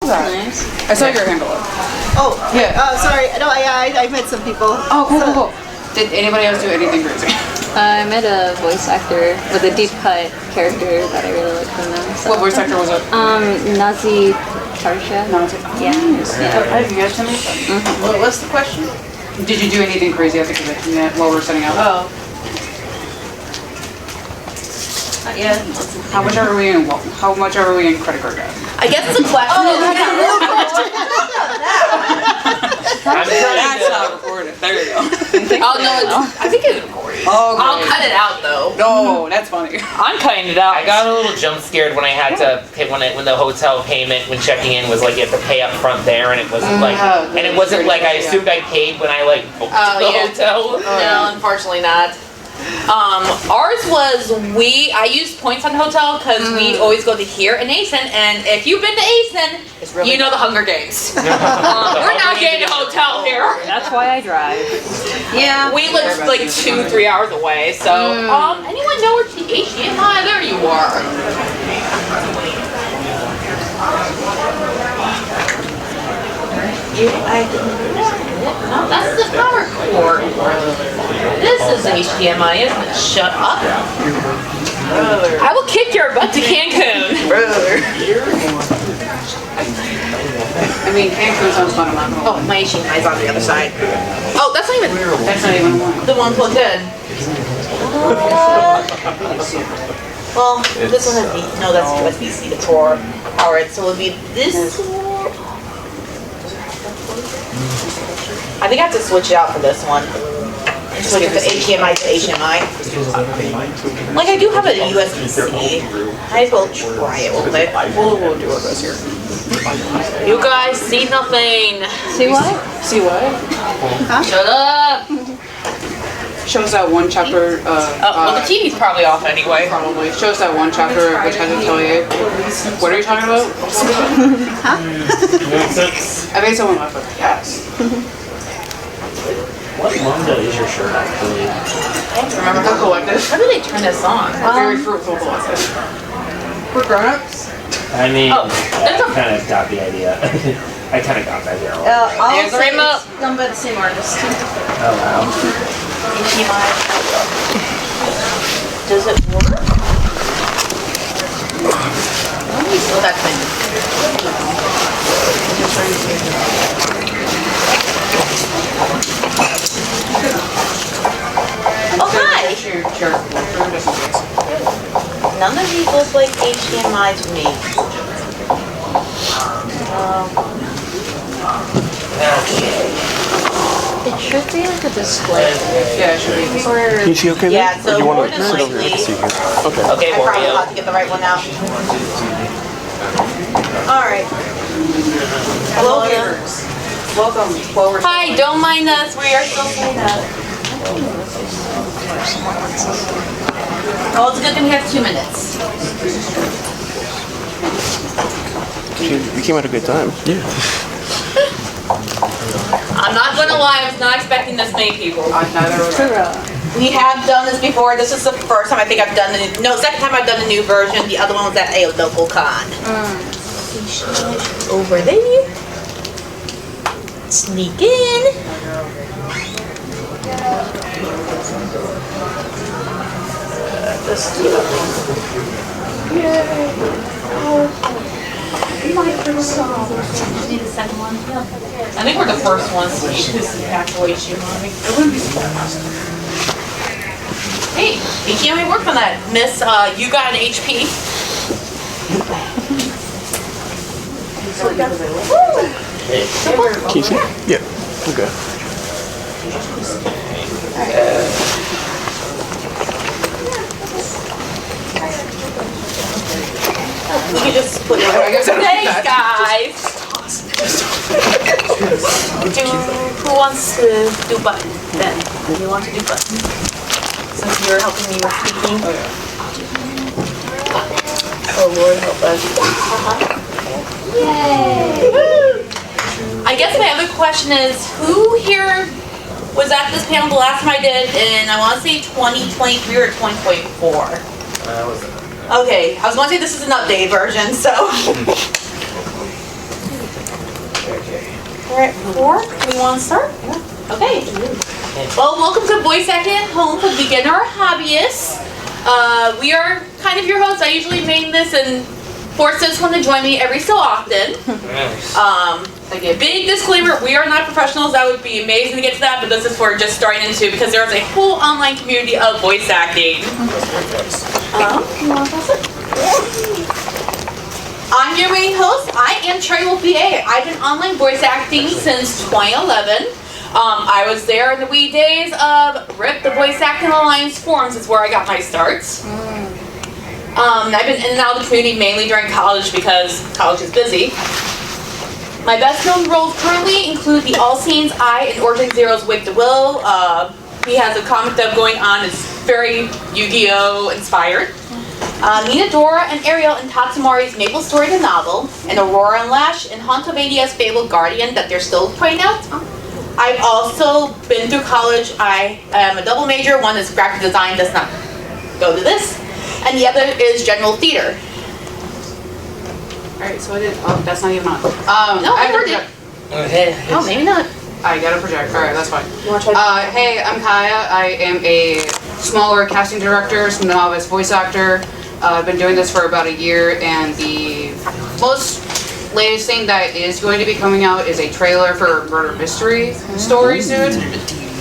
that. Nice. I saw your handle. Oh, yeah. Sorry. No, I met some people. Oh, cool. Did anybody else do anything crazy? I met a voice actor with a deep cut character that I really liked from them. So. What voice actor was it? Nazi Tarsha. Nazi. Yeah. Have you guys done anything? What's the question? Did you do anything crazy at the convention yet while we were setting out? Oh. Yeah. How much are we in? How much are we in credit card debt? I guess it's a question. That's not recorded. There you go. I think it's recorded. Oh, okay. I'll cut it out though. No, that's funny. I'm cutting it out. I got a little jump scared when I had to pay when the hotel payment when checking in was like you have to pay up front there, and it wasn't it wasn't like I assumed I paid when I booked the hotel. No, unfortunately not. Ours was I used points on hotel because we always go to here in Asen, and if you've been to Asen, you know the Hunger Games. We're not getting a hotel here. That's why I drive. Yeah. We live like 2-3 hours away, so anyone know where HDMI? There you are. No, that's the power cord. This is HDMI, isn't it? Shut up. Brother. I will kick your butt to Cancun. Brother. I mean, Cancun sounds fun. Oh, my HDMI is on the other side. Oh, that's not even one. The one plugged in. Well, this one has no, that's USB-C to power it, so it would be this. I think I have to switch it out for this one. Switch it to HDMI to HDMI. Like I do have a USB-C. I just will try it real quick. We'll do our best here. You guys see nothing. See what? See what? Huh? Shut up. Shows that one chapter. Well, the TV's probably off anyway. Probably. Shows that one chapter which has to tell you. What are you talking about? Huh? I made someone laugh with yes. What manga is your shirt actually? Remember the collective? How do they turn this on? Very fruitful collective. For grown-ups? I mean, I kind of got the idea. I kind of got that here. There's the remote. Done by the same artist. Oh wow. Does it work? Oh, that's fine. Oh, hi! None of these look like HDMI to me. It should be like a display. Yeah, it should be. Can you see okay there? Yeah, so or do you more want to than sit over here? I likely, can see you here. Okay. Okay, I probably Wario. have to get the right one out. Alright. Hello there. Welcome. Hi, don't mind us. We are still playing up. Oh, it's a good thing we have 2 minutes. We came at a good time. Yeah. I'm not gonna lie, I was not expecting this many people. Neither was I. We have done this before. This is the first time I think I've done the second time I've done the new version. The other one was at a local con. Over there. Sneak in. Microsoft. Need the second one? I think we're the first ones to use this actual HDMI. I wouldn't be surprised. Hey, HDMI worked on that. Miss, you got an HP. Casey? Yeah. Okay. We could just put it right. Thanks, guys. Who wants to do button? Ben, you want to do button? Since you're helping me with speaking. Oh Lord, help us. Yay! I guess my other question is, who here was at this panel the last time I did in, I want to say 2023 or 2024? Okay, I was going to say this is an updated version, so. We're at 4. We want to start? Yeah. Okay. Well, welcome to Voice Acting at Home for beginner or hobbyists. We are kind of your hosts. I usually main this and force this one to join me every so often. Big disclaimer, we are not professionals. That would be amazing to get to that, but this is for just starting into because there is a whole online community of voice acting. You want to pass it? I'm your main host. I am Trey Wolf VA. I've been online voice acting since 2011. I was there in the wee days of RIP, the Voice Acting Alliance forums is where I got my starts. I've been in and out of the community mainly during college because college is busy. My best known roles currently include the All Saints I and Origin Zero's Wake the Will. He has a comic dub going on. It's very Yu-Gi-Oh! Inspired. Nina Dora and Ariel in Tatsumari's Maple Story the novel, and Aurora and Lash in Hauntovadia's Fabled Guardian that they're still putting out. I've also been through college. I am a double major. One is graphic design, does not go to this, and the other is general theater. Alright, so I did. Oh, that's not even on. No, I heard it. Oh, maybe not. I got a project. Alright, that's fine. You want to try? Hey, I'm Kaya. I am a smaller casting director, some novice voice actor. I've been doing this for about a year, and the most latest thing that is going to be coming out is a trailer for a murder mystery story soon.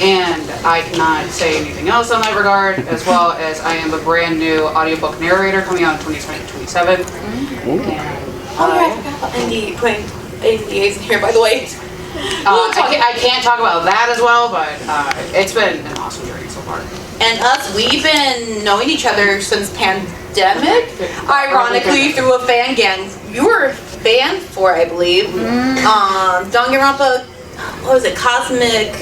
And I cannot say anything else on that regard, as well as I am a brand new audiobook narrator coming out in 2027. Oh, yeah, I forgot about NDA, putting NDAs in here, by the way. I can't talk about that as well, but it's been an awesome journey so far. And us, we've been knowing each other since pandemic. Ironically, through a fan gang. You were banned for, I believe. Danganronpa, what was it? Cosmic.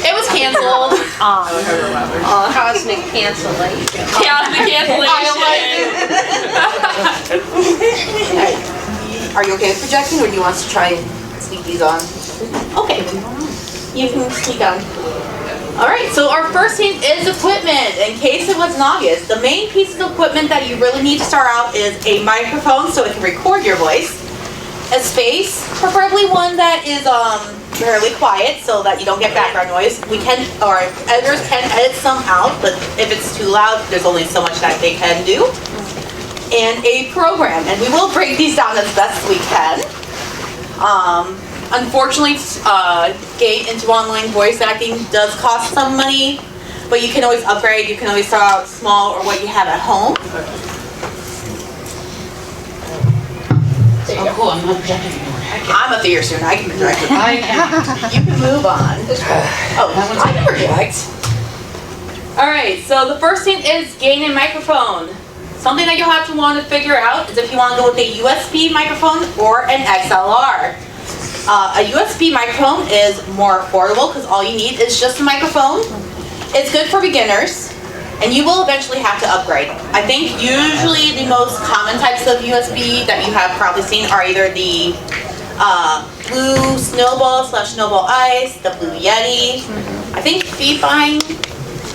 It was canceled. Cosmic cancellation. Cosmic cancellation. Are you okay with projecting, or do you want us to try and sneak these on? Okay, you can sneak on. Alright, so our first thing is equipment. In case it wasn't obvious, the main pieces of equipment that you really need to start out is a microphone so it can record your voice, a space, preferably one that is fairly quiet so that you don't get background noise. Editors can edit some out, but if it's too loud, there's only so much that they can do. And a program, and we will break these down as best we can. Unfortunately, getting into online voice acting does cost some money, but you can always upgrade. You can always start out small or what you have at home. Oh, cool, I'm not projecting anymore. I'm a theater student. I can project. You can move on. Oh, I can project. Alright, so the first thing is getting a microphone. Something that you'll have to want to figure out is if you want to go with a USB microphone or an XLR. A USB microphone is more affordable because all you need is just a microphone. It's good for beginners, and you will eventually have to upgrade. I think usually the most common types of USB that you have probably seen are either the Blue Snowball/Snowball Ice, the Blue Yeti. I think Feedfine.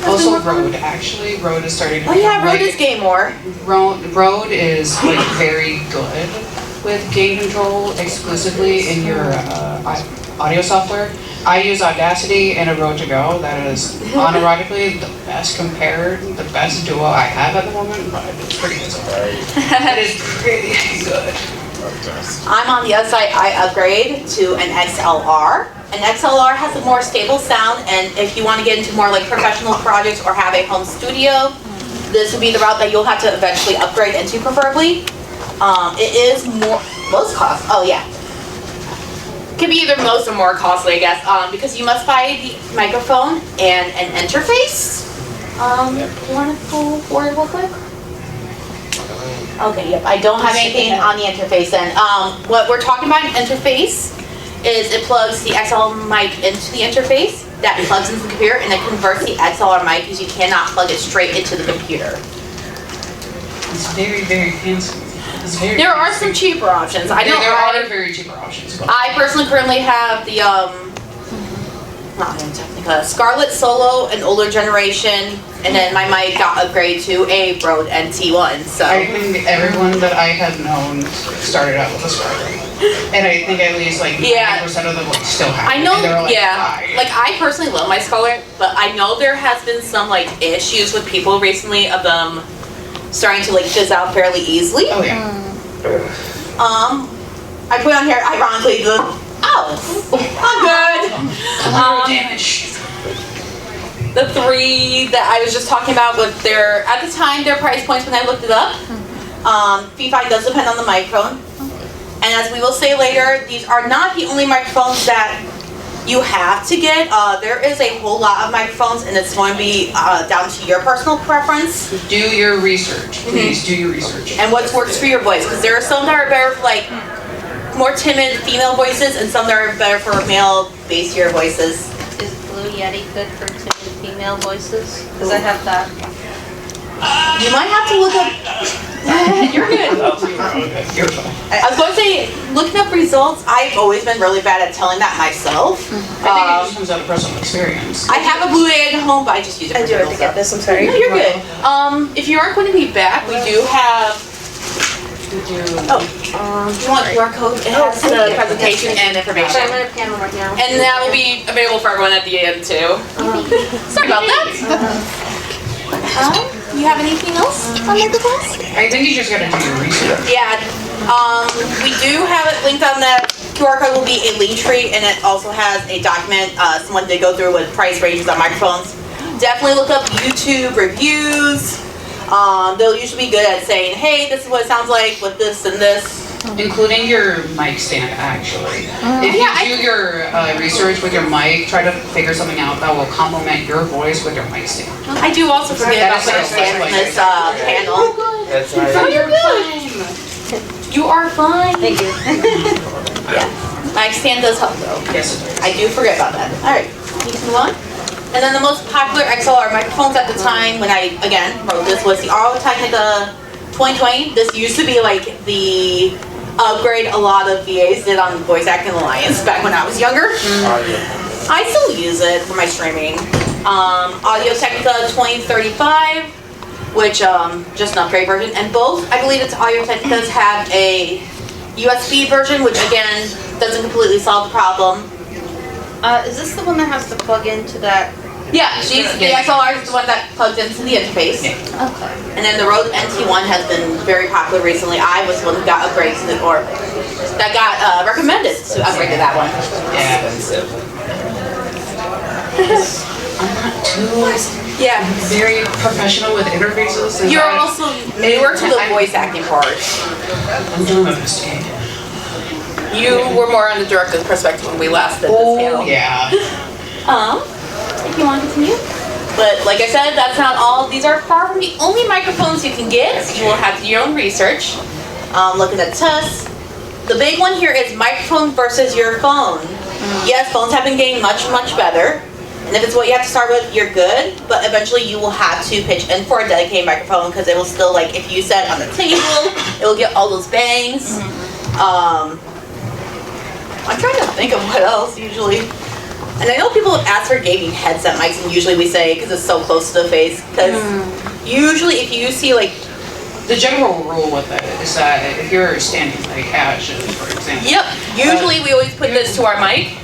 Also Rode, actually. Rode is starting to Oh yeah, Rode is game more. Rode is like very good with gain control exclusively in your audio software. I use Audacity and a Rode to Go. That is unironically the best duo I have at the moment, but it's pretty good so far. It is pretty good. I'm on the other side. I upgrade to an XLR. An XLR has a more stable sound, and if you want to get into more like professional projects or have a home studio, this would be the route that you'll have to eventually upgrade into, preferably. It is most cost. Oh yeah, could be either most or more costly, I guess, because you must buy the microphone and an interface. You want to pull forward real quick? Okay, yep. I don't have anything on the interface then. What we're talking about in interface is it plugs the XLR mic into the interface, that plugs into the computer, and it converts the XLR mic because you cannot plug it straight into the computer. It's very, very fancy. There are some cheaper options. There are very cheaper options. I personally currently have the not Technica, Scarlett Solo, an older generation, and then my mic got upgraded to a Rode NT1. So I think everyone that I have known started out with a Scarlett. And I think at least like 90% of them still have it. I know, And they're like, yeah. "Why?" Like I personally love my Scarlett, but I know there has been some like issues with people recently of them starting to like fizz out fairly easily. Oh yeah. I put on here ironically the I'm good. Damage. The three that I was just talking about with their at the time their price points when I looked it up. Fee fi does depend on the microphone. And as we will say later, these are not the only microphones that you have to get. There is a whole lot of microphones, and it's going to be down to your personal preference. Do your research. Please do your research. And what works for your voice, because there are some that are better for like more timid female voices, and some that are better for male, bassier voices. Is Blue Yeti good for timid female voices? Because I have that. You might have to look up. You're good. You're fine. I was going to say, looking up results, I've always been really bad at telling that myself. I think it just comes out of personal experience. I have a Blue Yeti at home, but I just use it for I do have to stuff. get this, I'm sorry. No, you're good. If you are going to be back, we do have. Do you want QR code? It has the presentation and information. Sorry, I'm on a panel right now. And that will be available for everyone at the end too. Sorry about that. You have anything else on microphones? I think you just gotta do your research. Yeah. We do have it linked on that. QR code will be a link tree, and it also has a document someone did go through with price ranges on microphones. Definitely look up YouTube reviews. They'll usually be good at saying, hey, this is what it sounds like with this and this. Including your mic stand, actually. If you do your research with your mic, try to figure something out that will complement your voice with your mic stand. I do also forget about my stand in this panel. That's right. Oh, you're good. You are fine. Thank you. Yeah. My stand does help though. Yes, it does. I do forget about that. Alright, you can move on. And then the most popular XLR microphones at the time when I, again, wrote this was the Audio Technica 2020. This used to be like the upgrade a lot of VAs did on Voice Acting Alliance back when I was younger. I still use it for my streaming. Audio Technica 2035, which just an upgrade version. And both, I believe it's Audio Technicas have a USB version, which again, doesn't completely solve the problem. Is this the one that has to plug into that? Yeah, the XLR is the one that plugs into the interface. Okay. And then the Rode NT1 has been very popular recently. I was the one who got upgraded to or that got recommended to upgrade to that one. Yeah. Expensive. I'm not too Yeah. very professional with interfaces. And You're I- also newer to the voice acting part. I'm doing my best. You were more on the director's perspective when we last did this Oh, panel. yeah. If you want to continue. But like I said, that's not all. These are far from the only microphones you can get. You will have to do your own research. Looking at tests. The big one here is microphone versus your phone. Yes, phones have been getting much, much better. And if it's what you have to start with, you're good. But eventually you will have to pitch in for a dedicated microphone because it will still, like, if you set it on the table, it will get all those bangs. I'm trying to think of what else usually. And I know people have asked for gaming headset mics, and usually we say because it's so close to the face. Because usually, if you see like The general rule with it is that if you're standing like Ashes, for example. Yep. Usually we always put this to our mic.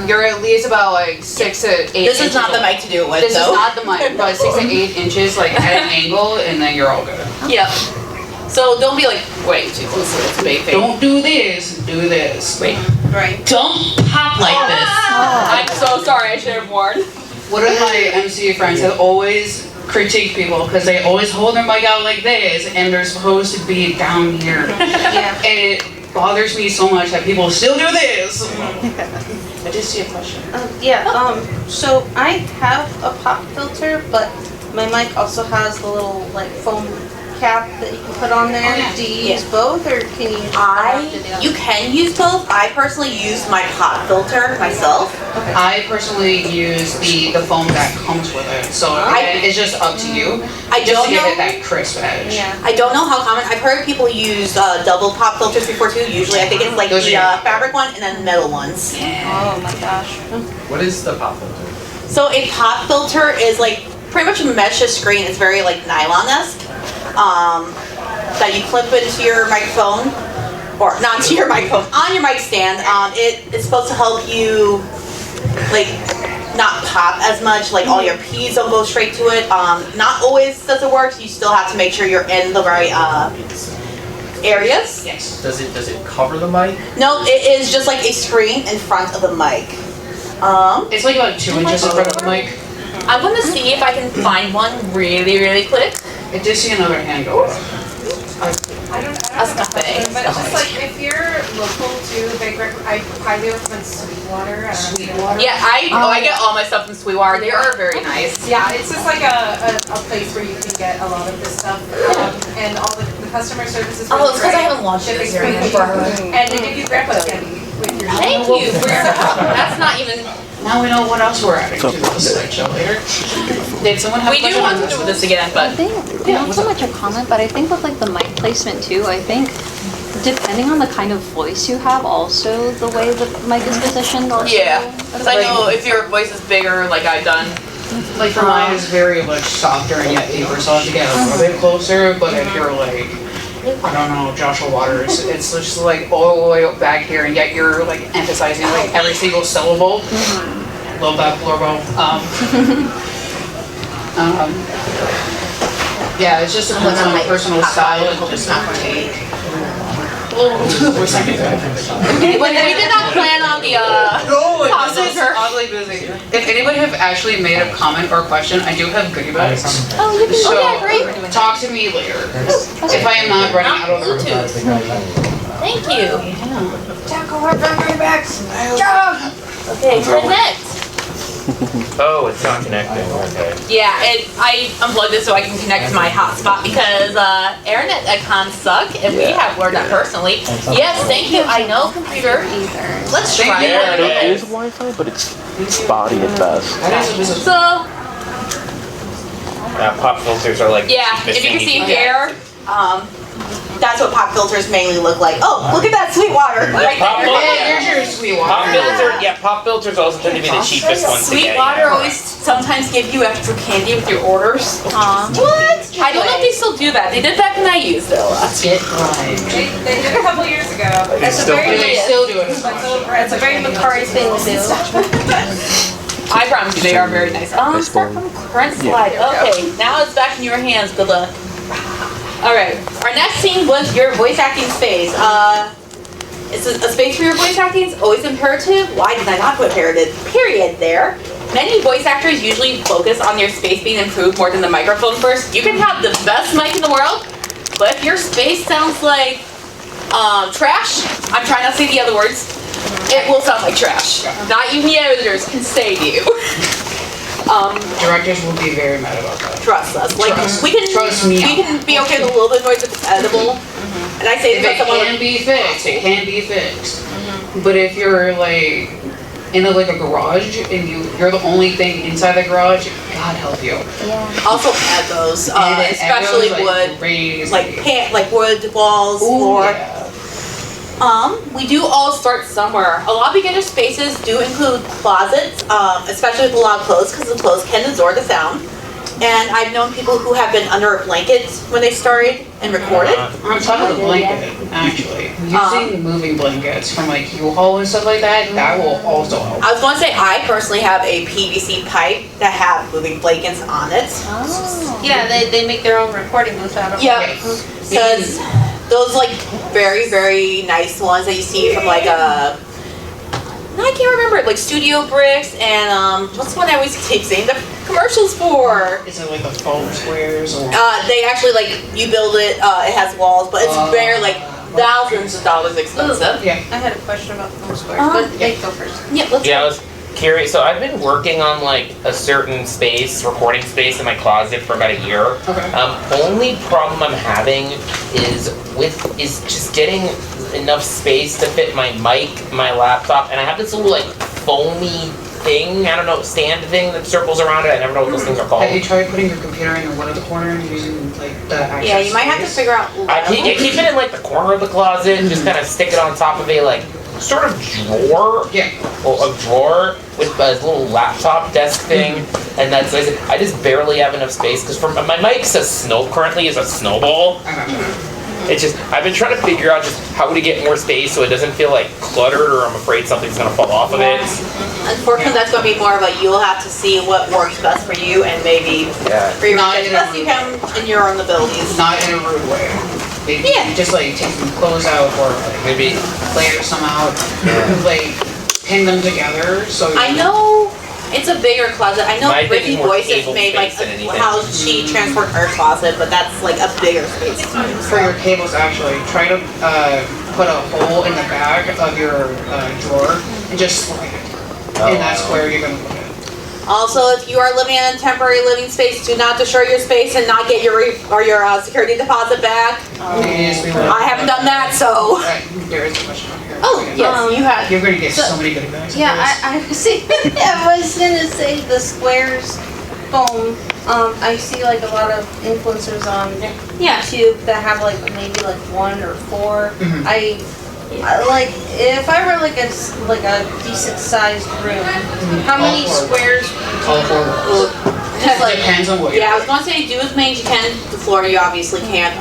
You're at least about like 6 to 8 This inches. is not the mic to do it with, This though. is not the mic, but 6 to 8 inches like at an angle, and then you're all good. Yep. So don't be like way too close to this big thing. Don't do this. Do this. Wait. Right. Don't pop like this. I'm so sorry. I should have warned. One of my MC friends has always critiqued people because they always hold their mic out like this, and they're supposed to be down here. Yeah. And it bothers me so much that people still do this. I just see a question. So I have a pop filter, but my mic also has the little like foam cap that you can put on there. Do you use both, or can you? You can use both. I personally use my pop filter myself. I personally use the foam that comes with it. So again, it's just up to you. I Just don't to give know. it that crisp edge. Yeah. I don't know how common. I've heard people use double pop filters before too. Usually, I think it's like Those the are- fabric one and then metal ones. Oh my gosh. What is the pop filter? So a pop filter is like pretty much a mesh screen. It's very like nylon-esque. That you clip into your microphone, or not to your microphone, on your mic stand. It's supposed to help you like not pop as much. Like all your P's don't go straight to it. Not always does it work. You still have to make sure you're in the right areas. Yes. Does it cover the mic? No, it is just like a screen in front of the mic. It's like about 2 inches in front of the mic. I'm gonna see if I can find one really quick. I did see another hand go up. That's nothing. But it's just like, if you're local to I highly recommend Sweetwater. Sweetwater? Yeah, I get all my stuff from Sweetwater. They are very nice. Yeah, it's just like a place where you can get a lot of this stuff. And all the customer service is really Oh, it's because I great. haven't launched it Shipping's this year pretty forever. cheap. And they give you grandpa's candy with your. Thank you for your That's not even. Now we know what else we're adding to this slideshow later. Did someone have a We do question want on to do this again, I but think, not so much a comment, but I think with like the mic placement too, I think depending on the kind of voice you have, also the way the mic is positioned also. yeah. Because I know if your voice is bigger, like I've done. Like for mine, it's very much softer and yet deeper, so I have to get a little bit closer. But if you're like, I don't know, Joshua Waters, it's just like all the way up back here, and yet you're like emphasizing like every single syllable. Love that blurbo. Yeah, it's just depends on my personal style and just not take. We're second. When we did not plan on the pop This is filter. oddly busy. If anybody have actually made a comment or question, I do have goodie bags. Oh, you can. So Oh, yeah, great. talk to me later. If I am not running out of the room. Bluetooth. Thank you. Jack, over my bags. Jack! Okay, connect. Oh, it's not connecting. Okay. Yeah, I unplugged it so I can connect to my hotspot because internet icons suck, and we have learned that personally. Yes, thank you. I know, computer. Let's Thank try you. it. It is Wi-Fi, but it's spotty at best. So, Pop filters are like. yeah, the if you can cheapest see thing here, that's what pop filters mainly look like. Oh, look at that Sweetwater right Pop there. filter. Here's your sweet water. Pop filter, yeah, pop filters also tend to be the cheapest ones to get. Sweetwater always sometimes give you extra candy with your orders. What? I don't know if they still do that. They did back when I used it a lot. Get right. They did a couple years ago. It's a still very, Do they still do it? it's a very Macari thing to do. I promise you, they are very nice. Start from current slide. Okay, now it's back in your hands. Good luck. All right. Our next scene was your voice acting space. It's a space for your voice acting. It's always imperative. Why did I not put period there? Many voice actors usually focus on their space being improved more than the microphone first. You can have the best mic in the world, but if your space sounds like trash, I'm trying not to say the other words, it will sound like trash. Not even the editors can save you. Directors will be very mad about that. Trust us. Like Trust we can be okay with a little bit of noise if it's edible. And I say If this it as someone can be fixed, it can be fixed. But if you're like in a garage and you're the only thing inside the garage, God help you. also add those, And then especially everyone's, wood, crazy. like wood walls, Ooh, floor. yeah. We do all start somewhere. A lot of beginner spaces do include closets, especially with a lot of clothes, because the clothes can absorb the sound. And I've known people who have been under a blanket when they started and recorded. On top of the blanket, actually, using moving blankets from like U-Haul and stuff like that, that will also help. I was going to say, I personally have a PVC pipe that have moving blankets on it. Yeah, they make their own recording booth out of it. Yeah, because those like very, very nice ones that you see from like I can't remember, like Studio Bricks and what's the one I always keep seeing the commercials for? Is it like the foam squares or? They actually like you build it. It has walls, but it's very like thousands of dollars expensive. Yeah. I had a question about foam squares, but they go first. Yeah, let's. Yeah, curious. So I've been working on like a certain space, recording space in my closet for about a year. Okay. Only problem I'm having is just getting enough space to fit my mic, my laptop, and I have this little like foamy thing, I don't know, stand thing that circles around it. I never know what those things are called. Have you tried putting your computer in one of the corner and using like the access Yeah, you might have to space? figure out. I keep it in like the corner of the closet and just kind of stick it on top of a like sort of drawer. Yeah. Or a drawer with a little laptop desk thing, and that's I just barely have enough space because my mic says currently is a snowball. It's just I've been trying to figure out just how to get more space so it doesn't feel like cluttered or I'm afraid something's gonna fall off of it. Unfortunately, that's going to be more of a you'll have to see what works best for you and maybe rearrange it as best you can in your own abilities. Not in a rude way. Maybe just like take some clothes out or like maybe layer some out, like pin them together. So I know it's a bigger closet. I know My thing Brittany is more Voices cable made like space than anything. how she transferred her closet, but that's like a bigger space. for your cables, actually, try to put a hole in the back of your drawer and just slide it. And that's where you're gonna put it. Also, if you are living in a temporary living space, do not destroy your space and not get your security deposit back. Yes, we will. I haven't done that, so. There is a question on here. Oh, yes, you have. You're gonna get so many good advice. Yeah, I see. I was gonna say the squares foam. I see like a lot of influencers on YouTube that have like maybe like 1 or 4. I like if I were like a decent sized room. How many squares? All 4 walls. Depends on what. Yeah, I was gonna say do as many as you can. The floor you obviously can't.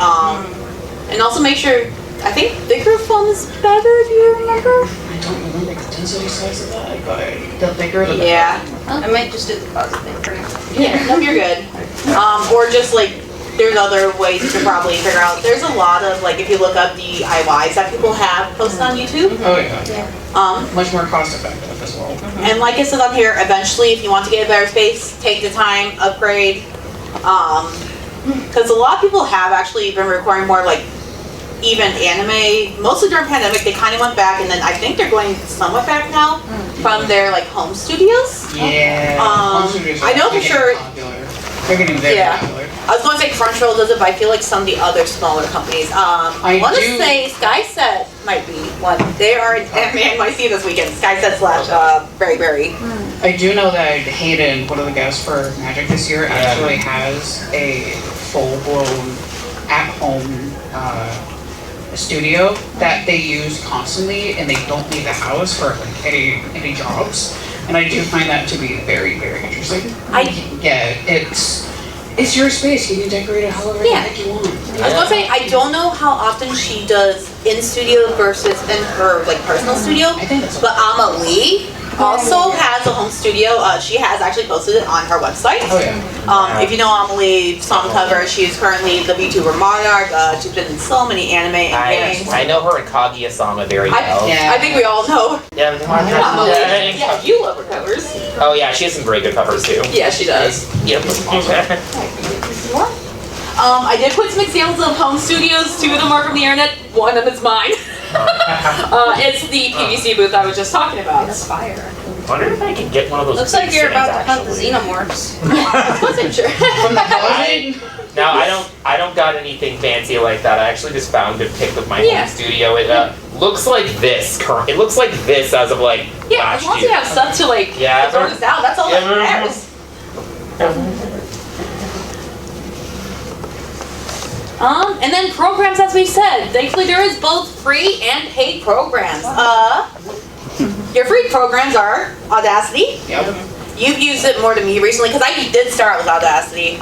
And also make sure. I think bigger foam is better. Do you remember? I don't remember the density size of that, but the bigger the better. Yeah. I might just do the closet thing for now. Yeah. No, you're good. Or just like. There's other ways you can probably figure out. There's a lot of like if you look up DIYs that people have posted on YouTube. Oh yeah. Much more cost effective as well. And like I said on here, eventually if you want to get a better space, take the time, upgrade. Because a lot of people have actually been recording more like even anime. Mostly during pandemic, they kind of went back, and then I think they're going somewhat back now from their like home studios. Yeah. Home studios are I know for sure. Popular. They're getting very popular. I was going to say Crunchyroll does it, but I feel like some of the other smaller companies. I want to say SkySet might be one. They are in NYC this weekend. SkySet / Very Very. I do know that Hayden, one of the guests for Magic this year, actually has a full-blown at-home studio that they use constantly, and they don't leave the house for like any jobs. And I do find that to be very, very interesting. It's your space. You can decorate it however the heck you want. I was gonna say I don't know how often she does in studio versus in her like personal studio. I think that's. But Amelie also has a home studio. She has actually posted it on her website. Oh yeah. If you know Amelie, song cover, she's currently the VTuber Monarch. She's been in so many anime and games. I know her and Kaguya-sama very well. I think we all know. Yeah, Yeah, you love her covers. Oh yeah, she has some very good covers too. Yeah, she does. Yep. I did put some examples of home studios. 2 of them are from the internet. One of them is mine. It's the PVC booth I was just talking about. That's fire. I wonder if I can get one of those. Looks like you're things, about to hunt the actually. xenomorphs. I wasn't sure. From the closet. No, I don't got anything fancy like that. I actually just found a pic of my home studio. It looks like this. It looks like this as of like As long as you have stuff to like throw this out, that's all that matters. And then programs, as we said, thankfully there is both free and paid programs. Your free programs are Audacity. Yep. You've used it more than me recently because I did start with Audacity.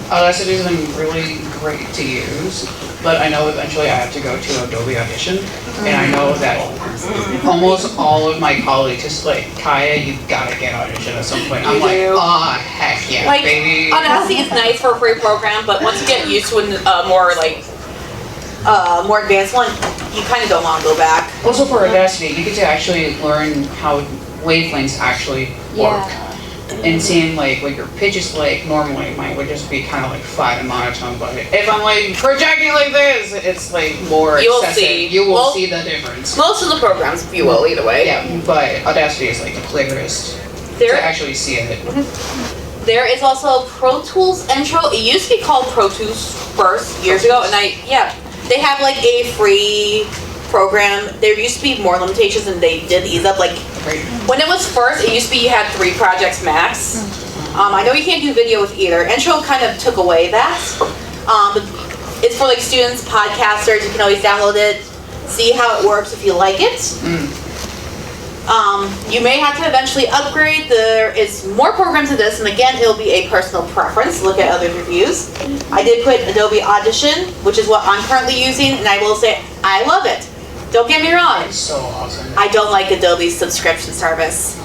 Audacity has been really great to use, but I know eventually I have to go to Adobe Audition, and I know that almost all of my colleagues is like, Kaya, you gotta get Audition at some point. I'm like, ah, heck yeah, Like, baby. Audacity is nice for a free program, but once you get used to a more like more advanced one, you kind of don't want to go back. Also for Audacity, you get to actually learn how wavelengths actually work. and seeing like what your pitch is like. Normally mine would just be kind of like flat and monotone, but if I'm like projecting like this, it's like more excessive. You will see the difference. Most of the programs you will either way. Yeah, but Audacity is like the clearest to actually see it. There is also Pro Tools Intro. It used to be called Pro Tools first years ago, and they have like a free program. There used to be more limitations, and they did ease up. Like when it was first, it used to be you had 3 projects max. I know you can't do video with either. Intro kind of took away that. It's for like students, podcasters. You can always download it, see how it works if you like it. You may have to eventually upgrade. There is more programs than this, and again, it'll be a personal preference. Look at other reviews. I did put Adobe Audition, which is what I'm currently using, and I will say I love it. Don't get me wrong. It's so awesome. I don't like Adobe's subscription service.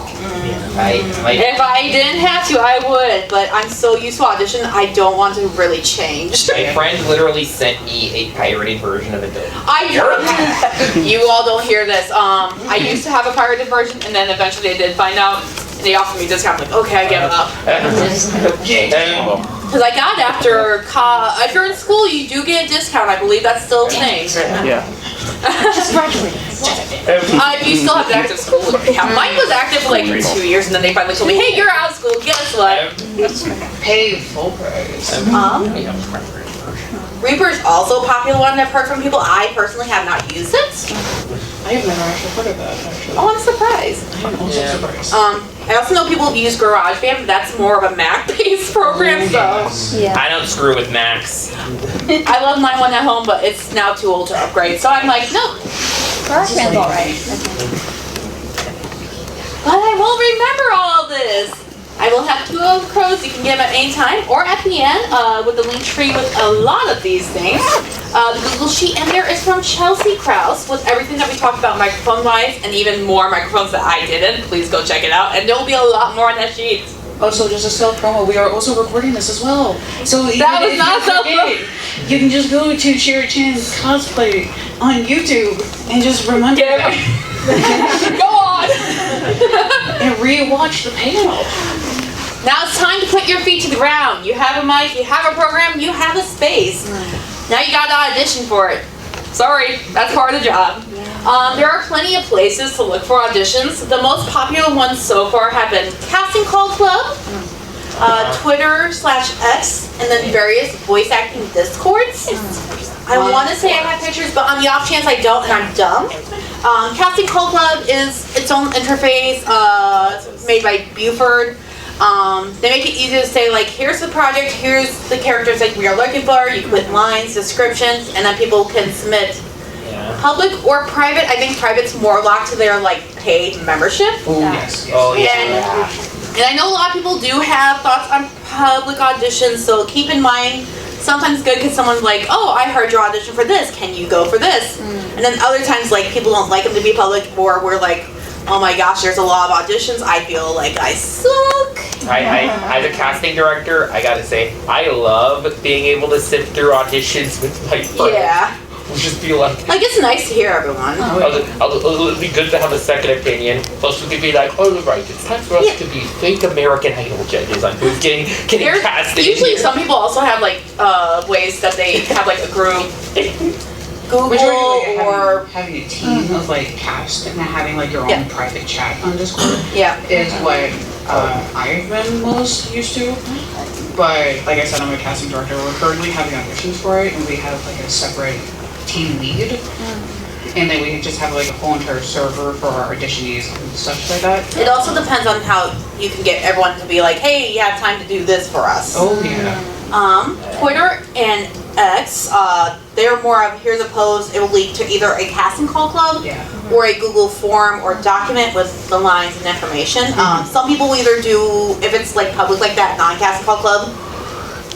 If I didn't have to, I would, but I'm so used to Audition, I don't want to really change. My friend literally sent me a pirated version of Adobe. You all don't hear this. I used to have a pirated version, and then eventually I did find out, and they offered me a discount. I'm like, okay, I give it up. Because I got after, if you're in school, you do get a discount. I believe that's still a thing. Yeah. Just graduated. If you still have an active school. Yeah, mine was active for like 2 years, and then they finally told me, hey, you're out of school. Guess what? Pay full price. Reaper's also a popular one I've heard from people. I personally have not used it. I have never actually heard of that, actually. Oh, I'm surprised. I'm also surprised. I also know people use GarageBand, but that's more of a Mac-based program, so. Yeah. I don't screw with Macs. I love my one at home, but it's now too old to upgrade, so I'm like, nope. GarageBand's alright. But I won't remember all this. I will have 2 of Crows. You can get them at any time or at the end with the link tree with a lot of these things. The Google Sheet in there is from Chelsea Krause with everything that we talked about microphone-wise and even more microphones that I didn't. Please go check it out. And there will be a lot more on that sheet. Also, just a self-promo, we are also recording this as well. So That was not self-promo. You can just go to Sherry Chan's cosplay on YouTube and just remember that. Go on! And re-watch the panel. Now it's time to put your feet to the ground. You have a mic, you have a program, you have a space. Now you got to audition for it. Sorry, that's part of the job. There are plenty of places to look for auditions. The most popular ones so far have been Casting Call Club, Twitter/X, and then various voice acting discords. I want to say I have pictures, but on the off chance I don't and I'm dumb. Casting Call Club is its own interface made by Buford. They make it easy to say, like, here's the project, here's the characters like we are looking for. You can put lines, descriptions, and then people can submit public or private. I think private's more locked to their like paid membership. Oh yes. Oh yeah. And I know a lot of people do have thoughts on public auditions, so keep in mind. Sometimes good because someone's like, oh, I heard your audition for this. Can you go for this? And then other times, like, people don't like them to be public, or we're like, oh my gosh, there's a lot of auditions. I feel like I suck. As a casting director, I gotta say, I love being able to sit through auditions with my friends. Yeah. Just feel like It's nice to hear everyone. it'd be good to have a second opinion. Plus, we could be like, oh, right, it's time for us to be fake American Idol judges on who's getting casted. Usually, some people also have like ways that they have like a group. Google or having a team of like cast and having like your own private chat on Discord is what I've been most used to. But like I said, I'm a casting director. We're currently having auditions for it, and we have like a separate team lead. And then we can just have like a whole entire server for our auditionees and stuff like that. It also depends on how you can get everyone to be like, hey, you have time to do this for us. Oh yeah. Twitter and X, they're more of here's a post, it will lead to either a casting call club or a Google form or document with the lines and information. Some people will either do, if it's like public like that, non-casting call club,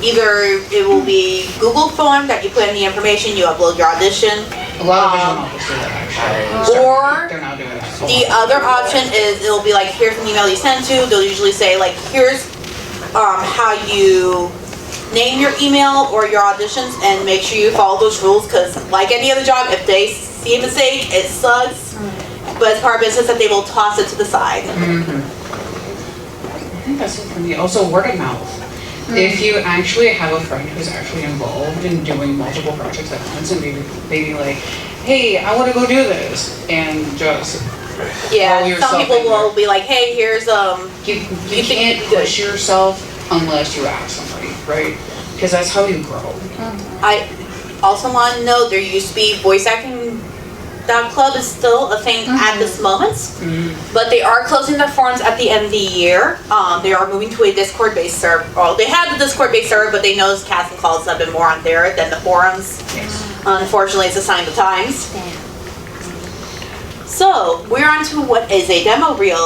either it will be Google form that you put in the information, you upload your audition. A lot of visual novels do that actually. Or they're not doing that. the other option is it'll be like, here's an email you send to, they'll usually say like, here's how you name your email or your auditions and make sure you follow those rules, because like any other job, if they see a mistake, it sucks, but it's part of business that they will toss it to the side. think that's it for me. Also, word of mouth. If you actually have a friend who's actually involved in doing multiple projects at once, and maybe like, hey, I want to go do this, and just Yeah, yourself some people in there. will be like, hey, here's You can't push yourself unless you ask somebody, right? Because that's how you grow. I also want to know there used to be voice acting. That club is still a thing at this moment, but they are closing their forums at the end of the year. They are moving to a Discord-based server. Well, they had the Discord-based server, but they know casting calls have been more on there than the forums. Yes. Unfortunately, it's a sign of the times. So, we're on to what is a demo reel.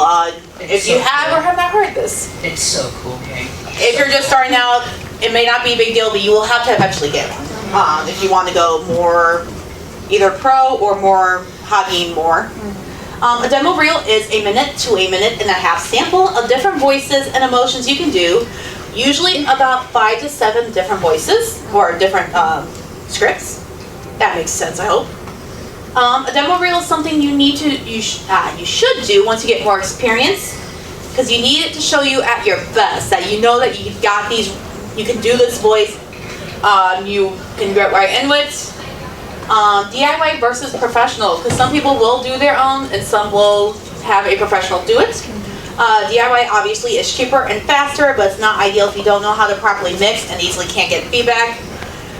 If you have or have not heard this. It's so cool, okay? If you're just starting out, it may not be a big deal, but you will have to eventually get one. If you want to go more either pro or more hobbying more. A demo reel is a minute to a minute and a half sample of different voices and emotions you can do, usually about 5 to 7 different voices or different scripts. That makes sense, I hope. A demo reel is something you should do once you get more experience, because you need it to show you at your best, that you know that you got these, you can do this voice, you can get right in with. DIY versus professional, because some people will do their own and some will have a professional do it. DIY obviously is cheaper and faster, but it's not ideal if you don't know how to properly mix and easily can't get feedback.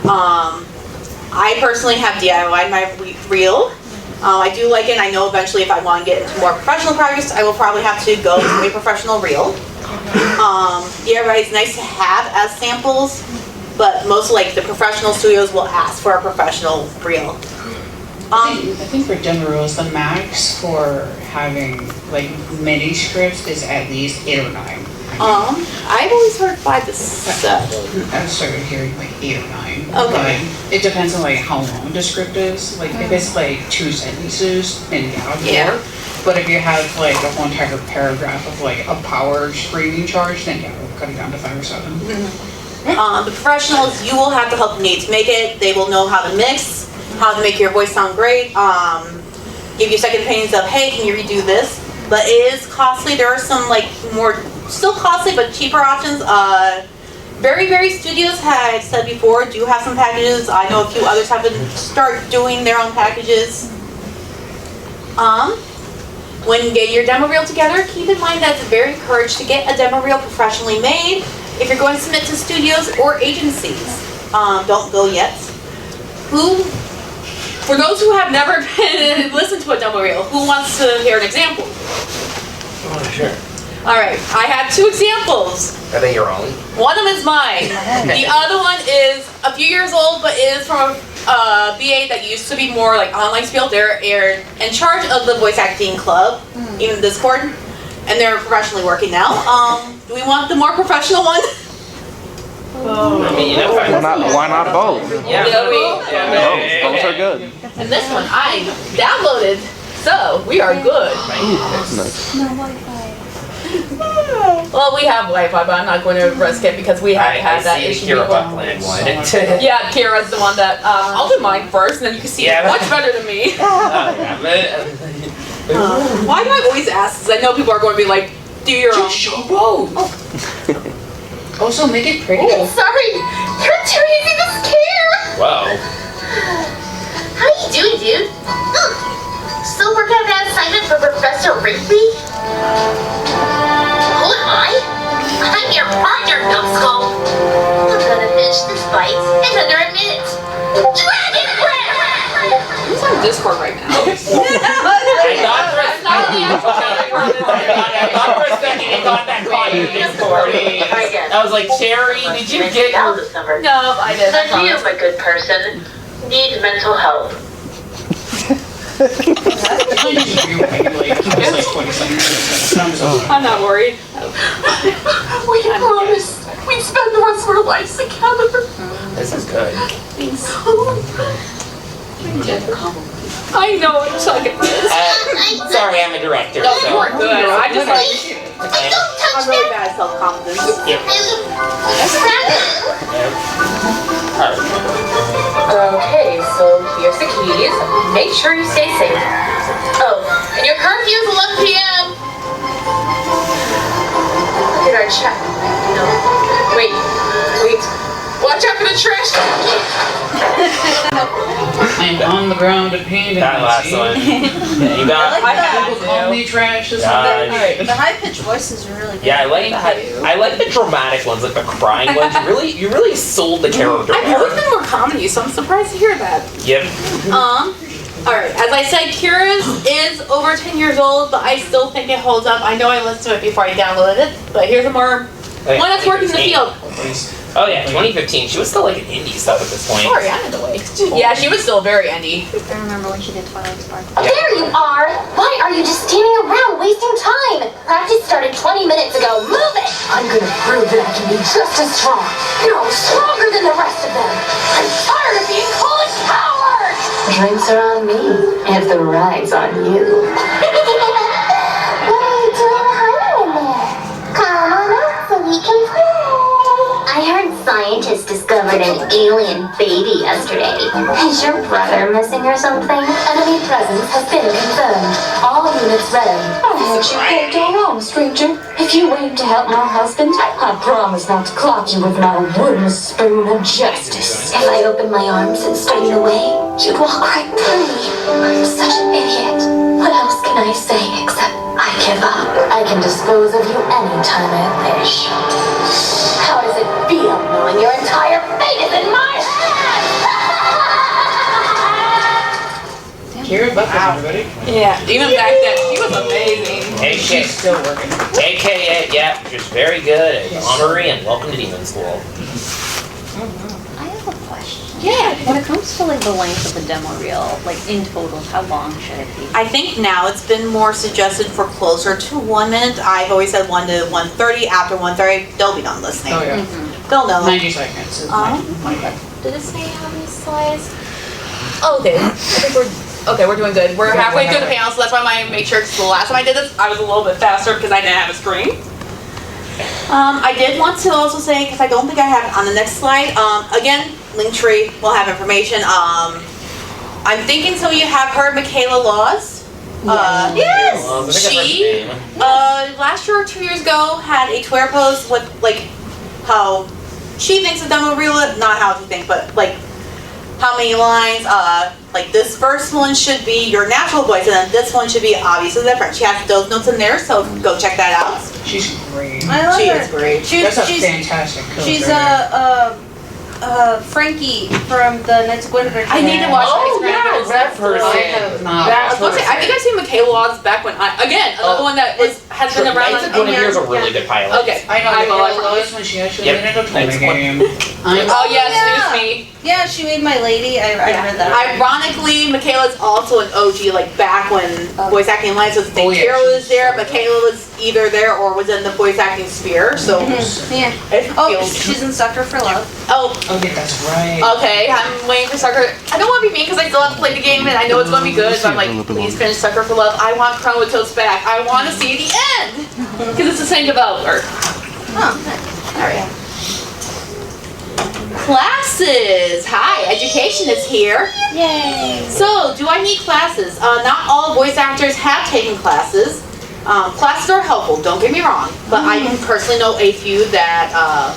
I personally have DIY my reel. I do like it, and I know eventually if I want to get into more professional projects, I will probably have to go to a professional reel. DIY is nice to have as samples, but most like the professional studios will ask for a professional reel. I think for demo reels, the max for having like mini scripts is at least 8 or 9. I've always heard 5 to 7. I've started hearing like 8 or 9. Okay. But it depends on like how long the script is. Like if it's like 2 sentences, then Yeah. more. But if you have like a whole entire paragraph of like a power screaming charge, then we'll cut it down to 5 or 7. The professionals, you will have to help Nate to make it. They will know how to mix, how to make your voice sound great, give you second opinions of, hey, can you redo this? But it is costly. There are some like more, still costly, but cheaper options. Very studios have said before, do have some packages. I know a few others have been start doing their own packages. When you get your demo reel together, keep in mind that it's very encouraged to get a demo reel professionally made if you're going to submit to studios or agencies. Don't go yet. For those who have never listened to a demo reel, who wants to hear an example? Oh, sure. Alright, I have 2 examples. Are they your own? One of them is mine. The other one is a few years old, but it is from a BA that used to be more like online spiel. They're in charge of the voice acting club, even Discord, and they're professionally working now. Do we want the more professional one? I mean, you know, Why not both? yeah. Both are good. And this one I downloaded, so we are good. Nice. No Wi-Fi. Well, we have Wi-Fi, but I'm not going to risk it because we have had that I issue see the Kira before. Buckland one. Yeah, Kira's the one that, I'll do mine first, and then you can see it Yeah. much better than me. Oh, Why do I always ask? Because I know people are going to be like, do your own. Show both. Also, make it pretty. Oh, sorry. You're too easy to scare. wow. How you doing, dude? Still working on that assignment for Professor Wrigley? Who am I? I'm your partner, numbskull. I'm gonna finish this fight in under a minute. Dragon Breath! Who's on Discord right now? I thought for a second it got that caught in Discord. I was like, Cherry, did you get your... No, I didn't. So you, my good person, need mental help. I'm not worried. We promised we'd spend the rest of our lives together. This is good. I know, I'm chugging this. Sorry, I'm a director. No, so. you're good. I just like... Don't touch I'm really bad at self-confidence. Yep. Okay, so here's the keys. Make sure you stay safe. Oh, and your curfew is 11 p.m. What did I trash. No. Wait. Watch out for the trash. I'm on the ground and painting. That last one. Yeah, you got. People call me trash. This one. Alright, the high-pitched voices are really good. Yeah, I like I like the dramatic ones, like the crying ones. You really sold the character. I've always been more comedy, so I'm surprised to hear that. Yep. Alright, as I said, Kira's is over 10 years old, but I still think it holds up. I know I listened to it before I downloaded it, but here's a more one that's working in the field. Oh yeah, 2015. She was still like an indie stuff at this point. Oh, yeah, in a way. Yeah, she was still very indie. I remember when she did Twilight Sparkle. There you are! Why are you just standing around wasting time? Practice started 20 minutes ago. Move it! I'm gonna prove that I can be just as strong. No, stronger than the rest of them. I'm tired of being called a coward! Drinks are on me, if the ride's on you. What are you doing hiding in there? Come on up so we can play. I heard scientists discovered an alien baby yesterday. Is your brother missing or something? Enemy presence has been confirmed. All units ready. I had you pegged all wrong, stranger. If you aim to help my husband, I promise not to clock you with my wooden spoon of justice. If I opened my arms and straightened away, you'd walk right through me. I'm such an idiot. What else can I say except I give up? I can dispose of you anytime I wish. How does it feel knowing your entire fate is in my hands? Kira Buck, everybody. Yeah, even back then, she was amazing. She's still working. AKA, yeah, just very good at honorary and welcome to Demon School. I have a question. Yeah. When it comes to like the length of the demo reel, like in total, how long should it be? I think now it's been more suggested for closer to 1 minute. I've always said 1 to 1:30. After 1:30, they'll be done listening. Oh yeah. They'll know. 90 seconds. Is Did it say how many slides? Oh, okay. I think we're doing good. We're halfway through the panel, so that's why I made sure. Cause the last time I did this, I was a little bit faster because I didn't have a screen. I did want to also say, because I don't think I have it on the next slide. Again, Linktree will have information. I'm thinking some of you have heard Michaela Laws. Yes. She last year or 2 years ago had a Twitter post with like how she thinks the demo reel, not how she thinks, but like how many lines. Like this first one should be your natural voice, and then this one should be obviously different. She has those notes in there, so go check that out. She's great. I love She her. is great. That's a fantastic coach. She's Frankie from the Knights of Guinevere. I need to watch Oh Ice yeah, Cream. that person. I have not. I was gonna say, I think I've seen Michaela Laws back when another one that has been around. Knights of Guinevere is a really good pilot. Okay. I know. I will. I realized when she actually Yep. made it a Nice toy game. Oh yes, yeah. excuse me. Yeah, she made My Lady. I read that. Ironically, Michaela's also an OG, like back when voice acting lines was the Oh, yeah, Kira was she's there, so Michaela was either there or was in the voice acting sphere, so Yeah. it Oh, feels. she's in Sucker for Love. Oh, Okay, that's right. okay, I'm waiting for Sucker. I don't want to be mean because I still have to play the game and I know it's going to be good, but I'm like, please finish Sucker for Love. I want Chronototes back. I want to see the end because it's the same developer. Oh, Alright. Classes! Hi, education is here. yay. So, do I need classes? Not all voice actors have taken classes. Classes are helpful, don't get me wrong, but I personally know a few that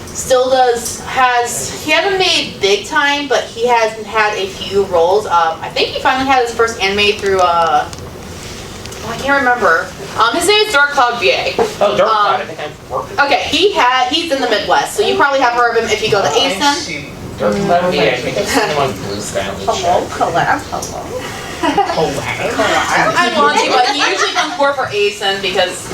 still he hasn't made big time, but he has had a few roles. I think he finally had his first anime through, I can't remember. His name is Dark Cloud VA. Oh, Dark Cloud. I think I've worked with Okay, he's in the Midwest, so you probably have heard of him if you go to I ASIN. see. Dark Cloud VA. I think I've seen him on Blue Sky. Hello, collab, hello. I want to, but he usually comes more for ASIN because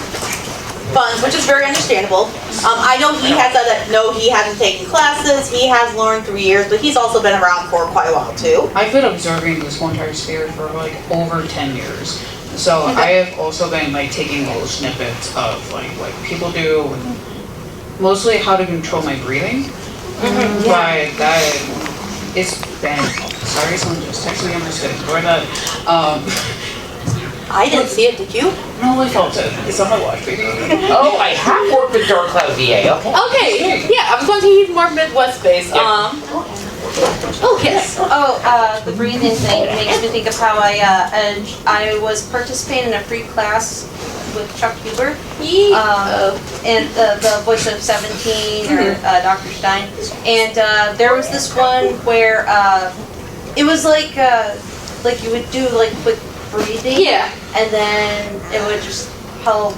funds, which is very understandable. I know he has said that no, he hasn't taken classes. He has learned 3 years, but he's also been around for quite a while too. I've been observing this whole entire sphere for like over 10 years. So I have also been like taking little snippets of like what people do, and mostly how to control my breathing. But that it's been. Sorry, someone just texted me on my screen. Ignore that. I didn't see it, did you? No, I felt it. It's on my watch, baby. Oh, I have worked with Dark Cloud VA. Okay. Okay, yeah, I was going to say he's more Midwest based. Oh, yes. The breathing thing makes me think of how I was participating in a free class with Chuck Huber, and the voice of 17 or Dr. Stein, and there was this one where it was like you would do like quick breathing, and then it would just help